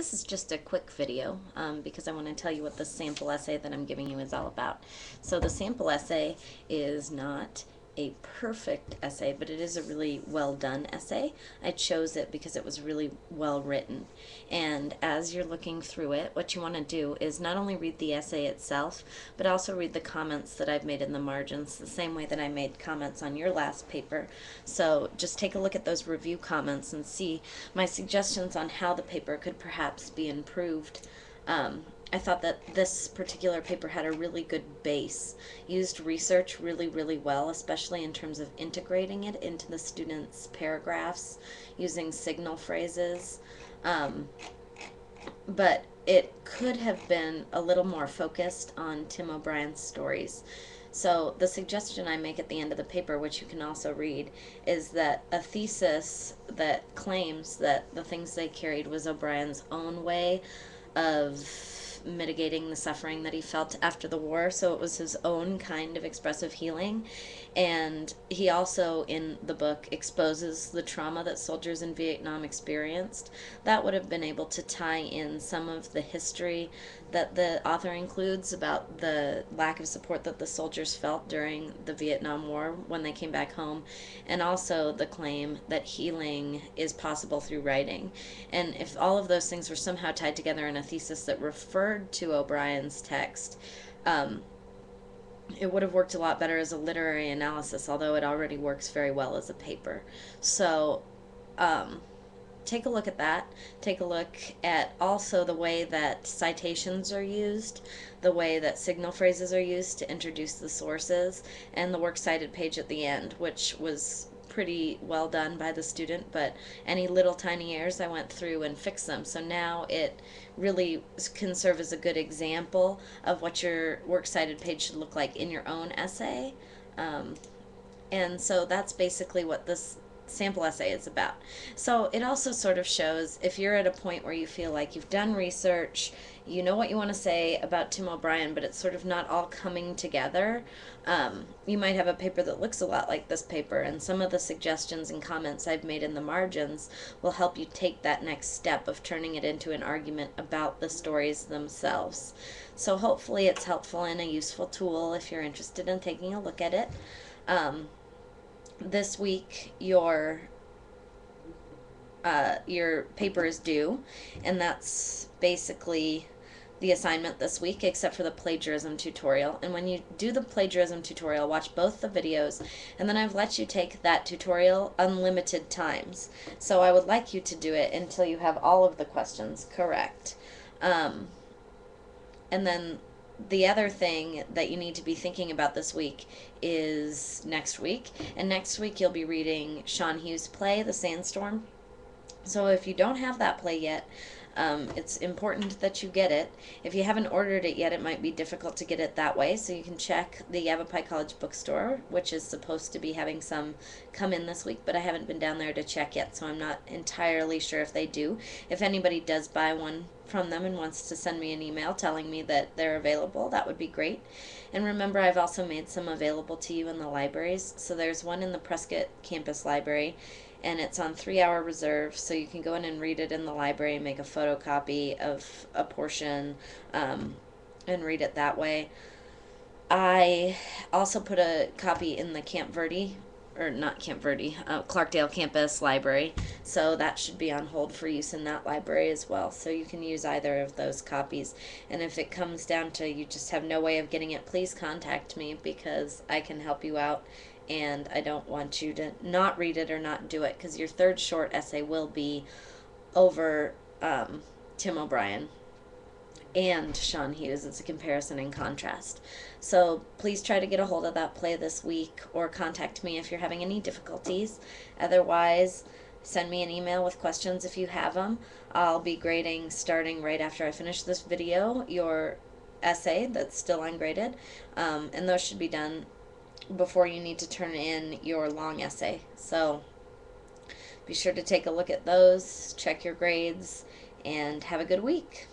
this is just a quick video because I want to tell you what the sample essay that I'm giving you is all about. So the sample essay is not a perfect essay, but it is a really well done essay. I chose it because it was really well written. And as you're looking through it, what you want to do is not only read the essay itself, but also read the comments that I've made in the margins, the same way that I made comments on your last paper. So just take a look at those review comments and see my suggestions on how the paper could perhaps be improved. I thought that this particular paper had a really good base, used research really, really well, especially in terms of integrating it into the students' paragraphs, using signal phrases. But it could have been a little more focused on Tim O'Brien's stories. So the suggestion I make at the end of the paper, which you can also read, is that a thesis that claims that the things they carried was O'Brien's own way of mitigating the suffering that he felt after the war, so it was his own kind of expressive healing. And he also, in the book, exposes the trauma that soldiers in Vietnam experienced. That would have been able to tie in some of the history that the author includes about the lack of support that the soldiers felt during the Vietnam War when they came back home, and also the claim that healing is possible through writing. And if all of those things were somehow tied together in a thesis that referred to O'Brien's text, it would have worked a lot better as a literary analysis, although it already works very well as a paper. So take a look at that. Take a look at also the way that citations are used, the way that signal phrases are used to introduce the sources, and the works cited page at the end, which was pretty well done by the student, but any little tiny errors I went through and fixed them. So now it really can serve as a good example of what your works cited page should look like in your own essay. And so that's basically what this sample essay is about. So it also sort of shows if you're at a point where you feel like you've done research, you know what you want to say about Tim O'Brien, but it's sort of not all coming together. You might have a paper that looks a lot like this paper, and some of the suggestions and comments I've made in the margins will help you take that next step of turning it into an argument about the stories themselves. So hopefully it's helpful and a useful tool if you're interested in taking a look at it. This week your paper is due, and that's basically the assignment this week, except for the plagiarism tutorial. And when you do the plagiarism tutorial, watch both the videos, and then I've let you take that tutorial unlimited times. So I would like you to do it until you have all of the questions correct. And then the other thing that you need to be thinking about this week is next week. And next week you'll be reading Sean Hughes' play, The Sandstorm. So if you don't have that play yet, it's important that you get it. If you haven't ordered it yet, it might be difficult to get it that way, so you can check the Yavapai College bookstore, which is supposed to be having some come in this week, but I haven't been down there to check yet, so I'm not entirely sure if they do. If anybody does buy one from them and wants to send me an email telling me that they're available, that would be great. And remember, I've also made some available to you in the libraries. So there's one in the Prescott campus library, and it's on 3-hour reserve, so you can go in and read it in the library and make a photocopy of a portion and read it that way. I also put a copy in the Camp Verde, or not Camp Verde, Clarkdale campus library, so that should be on hold for use in that library as well, so you can use either of those copies. And if it comes down to you just have no way of getting it, please contact me, because I can help you out, and I don't want you to not read it or not do it, because your third short essay will be over Tim O'Brien and Sean Hughes. It's a comparison and contrast. So please try to get a hold of that play this week, or contact me if you're having any difficulties. Otherwise, send me an email with questions if you have them. I'll be grading starting right after I finish this video your essay that's still ungraded, and those should be done before you need to turn in your long essay. So be sure to take a look at those, check your grades, and have a good week.